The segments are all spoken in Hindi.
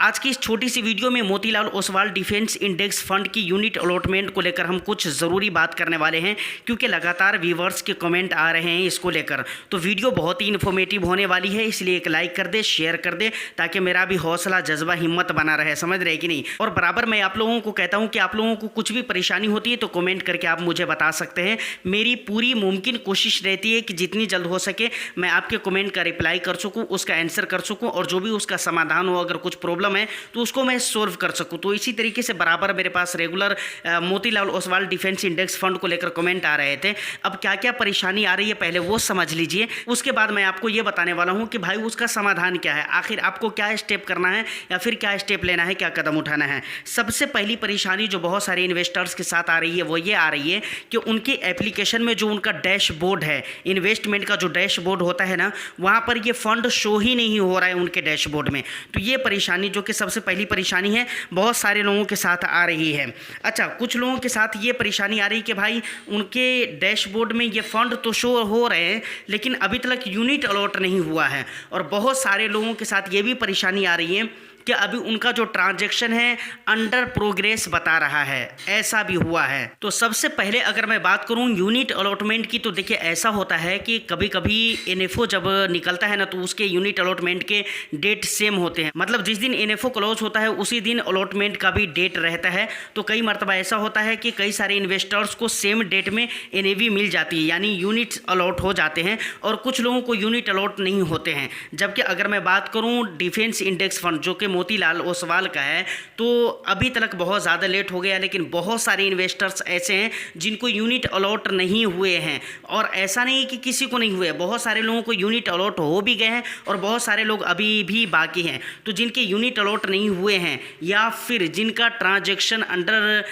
आज की इस छोटी सी वीडियो में Motilal Oswal defence index fund की यूनिट अलॉटमेंट को लेकर हम कुछ ज़रूरी बात करने वाले हैं, क्योंकि लगातार व्यूवर्स के कमेंट आ रहे हैं इसको लेकर। तो वीडियो बहुत ही इन्फॉर्मेटिव होने वाली है, इसलिए एक लाइक कर दे, शेयर कर दे, ताकि मेरा भी हौसला जज्बा हिम्मत बना रहे। समझ रहे कि नहीं। और बराबर मैं आप लोगों को कहता हूँ कि आप लोगों को कुछ भी परेशानी होती है तो कमेंट करके आप मुझे बता सकते हैं। मेरी पूरी मुमकिन कोशिश रहती है कि जितनी जल्द हो सके मैं आपके कमेंट का रिप्लाई कर सकूँ, उसका आंसर कर सकूँ, और जो भी उसका समाधान हो, अगर कुछ प्रॉब्लम है तो उसको मैं सोल्व कर सकूं। तो इसी तरीके से बराबर मेरे पास regular Motilal Oswal defence index fund को लेकर कमेंट आ रहे थे। अब क्या क्या परेशानी आ रही है पहले वो समझ लीजिए, उसके बाद मैं आपको ये बताने वाला हूं कि भाई उसका समाधान क्या है, आखिर आपको क्या स्टेप करना है या फिर क्या स्टेप लेना है, क्या कदम उठाना है। सबसे पहली परेशानी जो बहुत सारे इन्वेस्टर्स के साथ आ रही है वो ये आ रही है कि उनके एप्लीकेशन में जो उनका डैशबोर्ड है, इन्वेस्टमेंट का जो डैशबोर्ड होता है ना, वहाँ पर ये फंड शो ही नहीं हो रहा है उनके डैशबोर्ड में। तो ये परेशानी जो कि सबसे पहली परेशानी है, बहुत सारे लोगों के साथ आ रही है। अच्छा, कुछ लोगों के साथ ये परेशानी आ रही है कि भाई उनके डैशबोर्ड में ये फंड तो शो हो रहे हैं लेकिन अभी तक यूनिट अलॉट नहीं हुआ है। और बहुत सारे लोगों के साथ ये भी परेशानी आ रही है कि अभी उनका जो ट्रांजैक्शन है अंडर प्रोग्रेस बता रहा है, ऐसा भी हुआ है। तो सबसे पहले अगर मैं बात करूं यूनिट अलॉटमेंट की, तो देखिए ऐसा होता है कि कभी कभी एनएफओ जब निकलता है ना, तो उसके यूनिट अलॉटमेंट के डेट सेम होते हैं। मतलब जिस दिन एनएफओ क्लोज होता है उसी दिन अलॉटमेंट का भी डेट रहता है। तो कई मरतबा ऐसा होता है कि कई सारे इन्वेस्टर्स को सेम डेट में एनएवी मिल जाती है, यानी यूनिट्स अलॉट हो जाते हैं, और कुछ लोगों को यूनिट अलॉट नहीं होते हैं। जबकि अगर मैं बात करूँ डिफेंस इंडेक्स फंड जो कि मोतीलाल ओसवाल का है, तो अभी तक बहुत ज़्यादा लेट हो गया, लेकिन बहुत सारे इन्वेस्टर्स ऐसे हैं जिनको यूनिट अलॉट नहीं हुए हैं। और ऐसा नहीं कि किसी को नहीं हुए, बहुत सारे लोगों को यूनिट अलॉट हो भी गए हैं और बहुत सारे लोग अभी भी बाकी हैं। तो जिनके यूनिट अलॉट नहीं हुए हैं या फिर जिनका ट्रांजैक्शन अंडर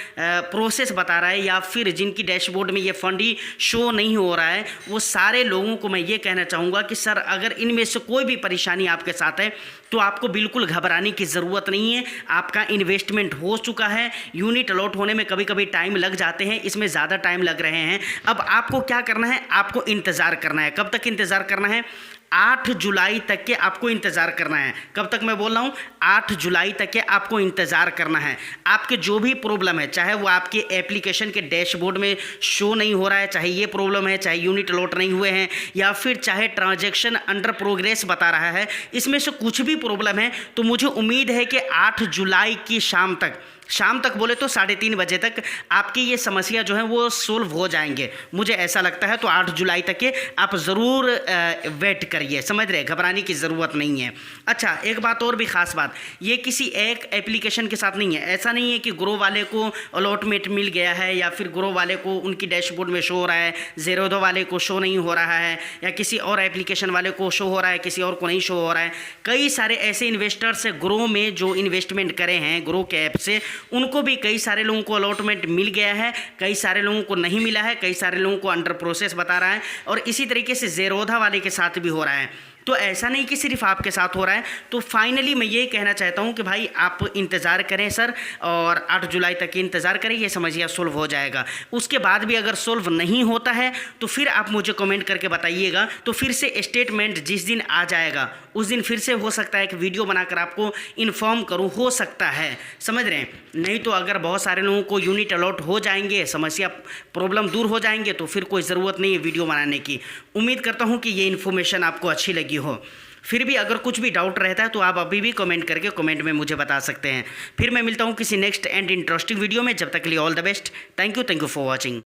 प्रोसेस बता रहा है या फिर जिनकी डैशबोर्ड में ये फंड ही शो नहीं हो रहा है, वो सारे लोगों को मैं ये कहना चाहूँगा कि सर अगर इनमें से कोई भी परेशानी आपके साथ है तो आपको बिल्कुल घबराने की ज़रूरत नहीं है। आपका इन्वेस्टमेंट हो चुका है। यूनिट अलॉट होने में कभी कभी टाइम लग जाते हैं, इसमें ज़्यादा टाइम लग रहे हैं। अब आपको क्या करना है, आपको इंतज़ार करना है। कब तक इंतज़ार करना है? 8 जुलाई तक के आपको इंतज़ार करना है। कब तक मैं बोल रहा हूँ? 8 जुलाई तक के आपको इंतज़ार करना है। आपके जो भी प्रॉब्लम है, चाहे वो आपके एप्लीकेशन के डैशबोर्ड में शो नहीं हो रहा है, चाहे ये प्रॉब्लम है, चाहे यूनिट अलॉट नहीं हुए हैं, या फिर चाहे ट्रांजैक्शन अंडर प्रोग्रेस बता रहा है, इसमें से कुछ भी प्रॉब्लम है, तो मुझे उम्मीद है कि 8 जुलाई की शाम तक बोले तो 3:30 बजे तक आपकी ये समस्या जो है वो सोल्व हो जाएंगे, मुझे ऐसा लगता है। तो 8 जुलाई तक के आप ज़रूर वेट करिए, समझ रहे, घबराने की ज़रूरत नहीं है। अच्छा, एक बात और भी ख़ास बात, ये किसी एक एप्लीकेशन के साथ नहीं है। ऐसा नहीं है कि ग्रो वाले को अलॉटमेंट मिल गया है या फिर ग्रो वाले को उनकी डैशबोर्ड में शो हो रहा है, ज़ेरोधा वाले को शो नहीं हो रहा है, या किसी और एप्लीकेशन वाले को शो हो रहा है, किसी और को नहीं शो हो रहा है। कई सारे ऐसे इन्वेस्टर्स है ग्रो में जो इन्वेस्टमेंट करे हैं ग्रो के ऐप से, उनको भी कई सारे लोगों को अलॉटमेंट मिल गया है, कई सारे लोगों को नहीं मिला है, कई सारे लोगों को अंडर प्रोसेस बता रहा है, और इसी तरीके से ज़ेरोधा वाले के साथ भी हो रहा है। तो ऐसा नहीं कि सिर्फ आपके साथ हो रहा है। तो फाइनली मैं ये कहना चाहता हूँ कि भाई आप इंतज़ार करें सर, और 8 जुलाई तक इंतज़ार करें, ये समस्या सोल्व हो जाएगा। उसके बाद भी अगर सोल्व नहीं होता है तो फिर आप मुझे कमेंट करके बताइएगा। तो फिर से स्टेटमेंट जिस दिन आ जाएगा उस दिन फिर से हो सकता है कि वीडियो बनाकर आपको इन्फॉर्म करूँ, हो सकता है, समझ रहे हैं। नहीं तो अगर बहुत सारे लोगों को यूनिट अलॉट हो जाएंगे, समस्या प्रॉब्लम दूर हो जाएंगे, तो फिर कोई ज़रूरत नहीं है वीडियो बनाने की। उम्मीद करता हूँ कि ये इन्फॉर्मेशन आपको अच्छी लगी हो। फिर भी अगर कुछ भी डाउट रहता है तो आप अभी भी कमेंट करके कमेंट में मुझे बता सकते हैं। फिर मैं मिलता हूँ किसी नेक्स्ट एंड इंटरेस्टिंग वीडियो में। जब तक के लिए all the best. Thank you for watching.